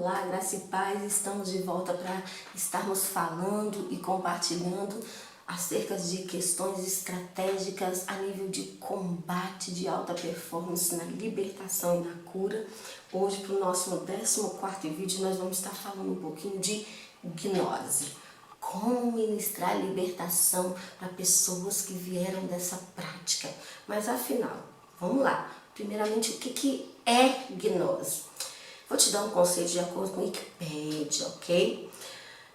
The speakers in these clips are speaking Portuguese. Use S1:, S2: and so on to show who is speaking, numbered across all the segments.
S1: Olá, graça e paz, estamos de volta para estarmos falando e compartilhando acerca de questões estratégicas a nível de combate de alta performance na libertação e na cura. Hoje, para o nosso 14º vídeo, nós vamos estar falando um pouquinho de gnose. Como ministrar libertação para pessoas que vieram dessa prática. Mas afinal, vamos lá. Primeiramente, o que é gnose? Vou te dar um conceito de acordo com a Wikipédia, ok?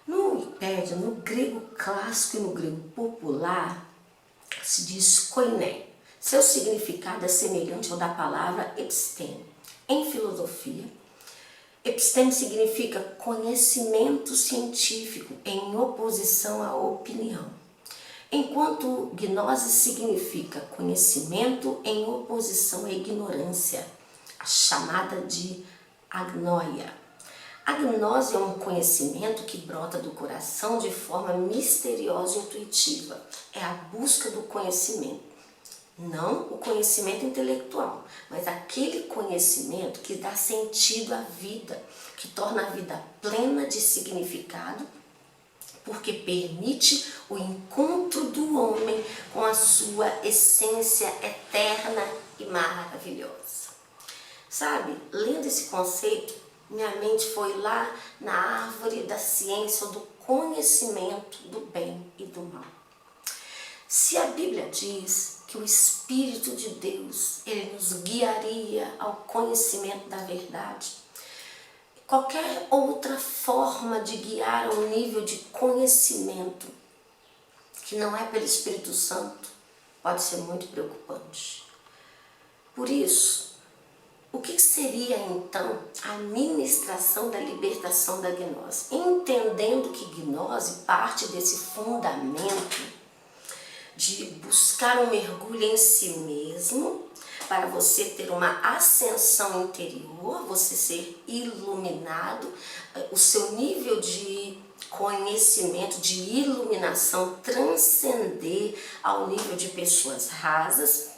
S1: No Wikipédia, no grego clássico e no grego popular, se diz koiné. Seu significado é semelhante ao da palavra episteme. Em filosofia, episteme significa conhecimento científico em oposição à opinião. Enquanto gnose significa conhecimento em oposição à ignorância, a chamada de agnoia. A gnose é um conhecimento que brota do coração de forma misteriosa e intuitiva. É a busca do conhecimento. Não o conhecimento intelectual, mas aquele conhecimento que dá sentido à vida, que torna a vida plena de significado, porque permite o encontro do homem com a sua essência eterna e maravilhosa. Sabe, lendo esse conceito, minha mente foi lá na árvore da ciência do conhecimento do bem e do mal. Se a Bíblia diz que o Espírito de Deus, ele nos guiaria ao conhecimento da verdade, qualquer outra forma de guiar a um nível de conhecimento que não é pelo Espírito Santo pode ser muito preocupante. Por isso, o que seria então a ministração da libertação da gnose? Entendendo que gnose parte desse fundamento de buscar um mergulho em si mesmo, para você ter uma ascensão interior, você ser iluminado, o seu nível de conhecimento, de iluminação transcender ao nível de pessoas rasas,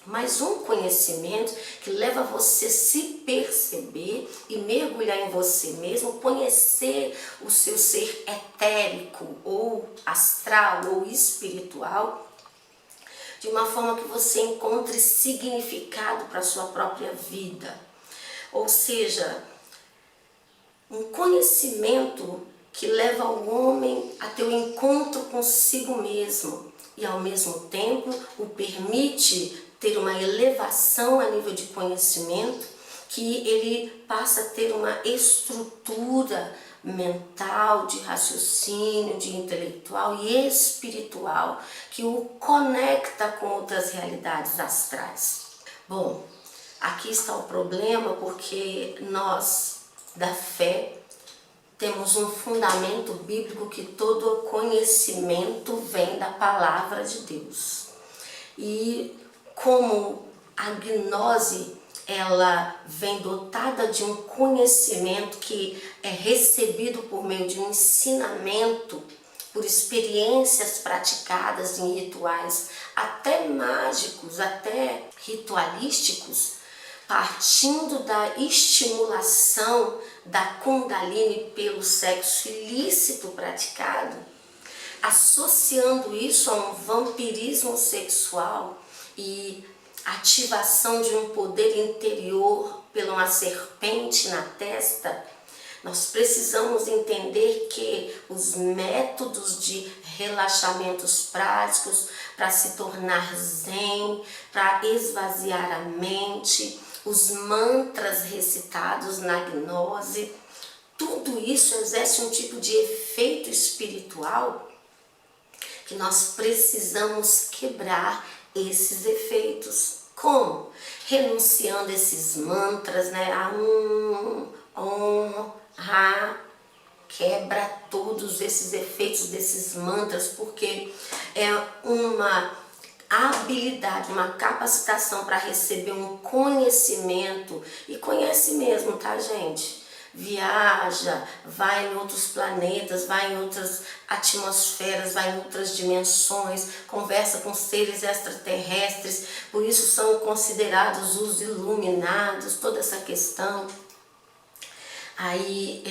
S1: mas um conhecimento que leva você a se perceber e mergulhar em você mesmo, conhecer o seu ser etérico ou astral ou espiritual, de uma forma que você encontre significado para a sua própria vida. Ou seja, um conhecimento que leva o homem a ter um encontro consigo mesmo e ao mesmo tempo o permite ter uma elevação a nível de conhecimento, que ele passa a ter uma estrutura mental, de raciocínio, de intelectual e espiritual, que o conecta com outras realidades astrais. Bom, aqui está o problema, porque nós, da fé, temos um fundamento bíblico que todo conhecimento vem da palavra de Deus. E como a gnose, ela vem dotada de um conhecimento que é recebido por meio de um ensinamento, por experiências praticadas em rituais, até mágicos, até ritualísticos, partindo da estimulação da Kundalini pelo sexo ilícito praticado, associando isso a um vampirismo sexual e ativação de um poder interior pela uma serpente na testa, nós precisamos entender que os métodos de relaxamentos práticos para se tornar zen, para esvaziar a mente, os mantras recitados na gnose, tudo isso exerce um tipo de efeito espiritual que nós precisamos quebrar esses efeitos. Como? Renunciando esses mantras, né? Quebra todos esses efeitos desses mantras, porque é uma habilidade, uma capacitação para receber um conhecimento, e conhece mesmo, tá, gente? Viaja, vai em outros planetas, vai em outras atmosferas, vai em outras dimensões, conversa com seres extraterrestres, por isso são considerados os iluminados, toda essa questão. aí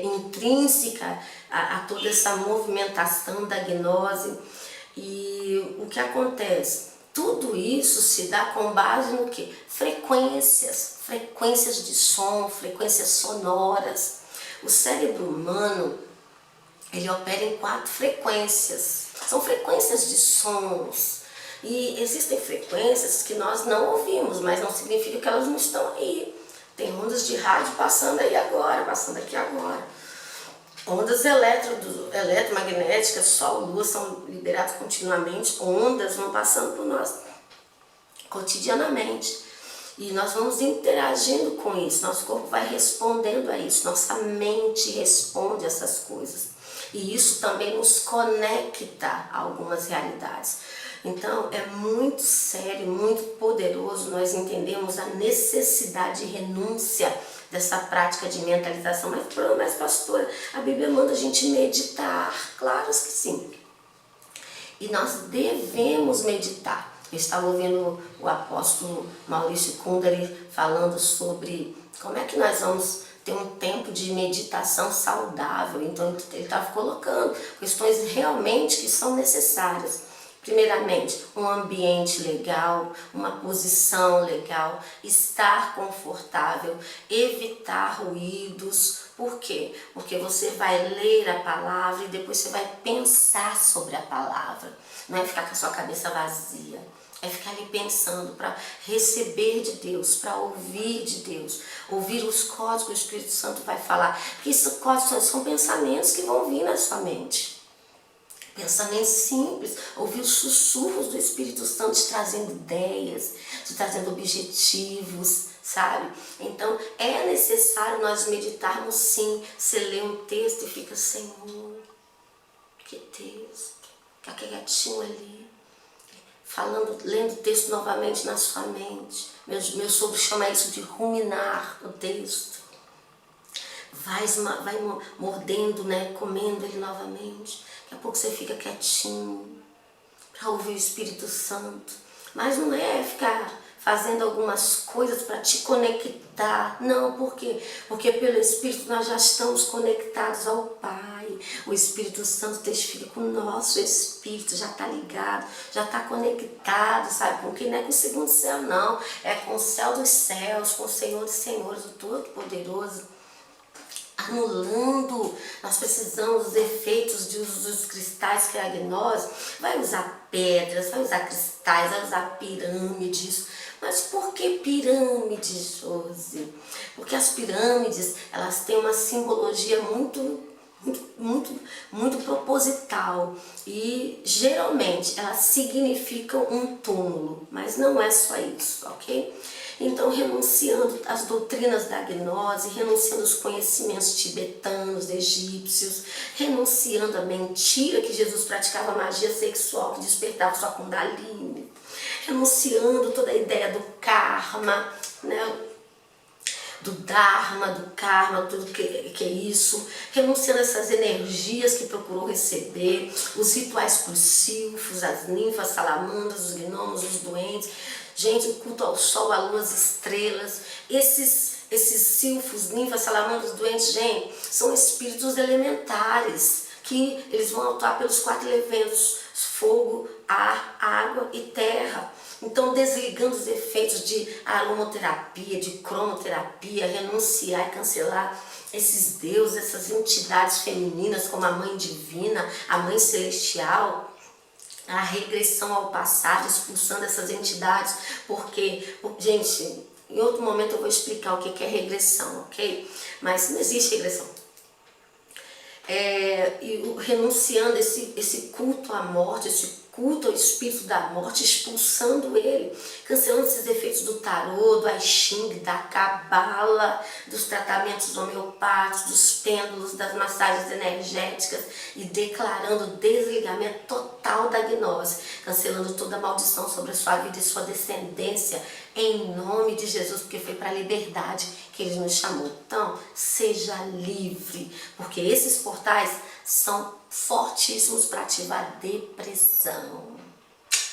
S1: intrínseca a toda essa movimentação da gnose. E o que acontece? Tudo isso se dá com base no que? Frequências de som, frequências sonoras. O cérebro humano, ele opera em 4 frequências. São frequências de sons. E existem frequências que nós não ouvimos, mas não significa que elas não estão aí. Tem ondas de rádio passando aí agora, passando aqui agora. Ondas eletromagnéticas, Sol, Lua, são liberadas continuamente. Ondas vão passando por nós cotidianamente. E nós vamos interagindo com isso. Nosso corpo vai respondendo a isso. Nossa mente responde a essas coisas. E isso também nos conecta a algumas realidades. Então, é muito sério, muito poderoso nós entendemos a necessidade de renúncia dessa prática de mentalização. Mas pastora, a Bíblia manda a gente meditar. Claro que sim. E nós devemos meditar. Eu estava ouvindo o apóstolo Maurício Kundari falando sobre como é que nós vamos ter um tempo de meditação saudável. Então, ele estava colocando questões realmente que são necessárias. Primeiramente, um ambiente legal, uma posição legal, estar confortável, evitar ruídos. Por quê? Porque você vai ler a palavra e depois você vai pensar sobre a palavra. Não é ficar com a sua cabeça vazia. É ficar ali pensando para receber de Deus, para ouvir de Deus. Ouvir os códigos que o Espírito Santo vai falar. Porque esses códigos são pensamentos que vão vir na sua mente. Pensamentos simples, ouvir os sussurros do Espírito Santo te trazendo ideias, te trazendo objetivos, sabe? Então é necessário nós meditarmos sim. Você lê um texto e fica, Senhor, que texto, fica quietinho ali, falando, lendo o texto novamente na sua mente. Meu sogro chama isso de ruminar o texto. Vai mordendo, né, comendo ele novamente. Daqui a pouco você fica quietinho para ouvir o Espírito Santo. Mas não é ficar fazendo algumas coisas para te conectar. Não, por quê? Porque pelo Espírito nós já estamos conectados ao Pai. O Espírito Santo testifica com o nosso Espírito, já está ligado, já está conectado, sabe? Com quem não é com o segundo céu, não. É com o céu dos céus, com o Senhor dos Senhores, o Todo-Poderoso. Anulando, nós precisamos dos efeitos dos cristais que é a gnose. Vai usar pedras, vai usar cristais, vai usar pirâmides. Mas por que pirâmides, Josi? Porque as pirâmides, elas têm uma simbologia muito proposital. E geralmente elas significam um túmulo, mas não é só isso, ok? Então, renunciando às doutrinas da gnose, renunciando aos conhecimentos tibetanos, egípcios, renunciando à mentira que Jesus praticava magia sexual, que despertava sua kundalini, renunciando toda a ideia do karma, né? Do dharma, do karma, tudo que é isso, renunciando a essas energias que procurou receber, os rituais para os silfos, as ninfas, salamandras, os gnomos, os doentes. Gente, o culto ao sol, à lua, às estrelas, esses silfos, ninfas, salamandras, doentes, gente, são espíritos elementares, que eles vão atuar pelos 4 elementos, fogo, ar, água e terra. Então, desligando os efeitos de aromoterapia, de cromoterapia, renunciar e cancelar esses deuses, essas entidades femininas, como a Mãe Divina, a Mãe Celestial, a regressão ao passado, expulsando essas entidades, porque, gente, em outro momento eu vou explicar o que é regressão, ok? Mas não existe regressão. E renunciando esse culto à morte, esse culto ao espírito da morte, expulsando ele, cancelando esses efeitos do tarô, do I Ching, da cabala, dos tratamentos homeopáticos, dos pêndulos, das massagens energéticas e declarando o desligamento total da gnose, cancelando toda a maldição sobre a sua vida e sua descendência, em nome de Jesus, porque foi para a liberdade que Ele nos chamou. Então, seja livre, porque esses portais são fortíssimos para ativar depressão,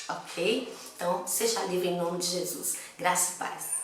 S1: ok? Então, seja livre em nome de Jesus. Graça e paz.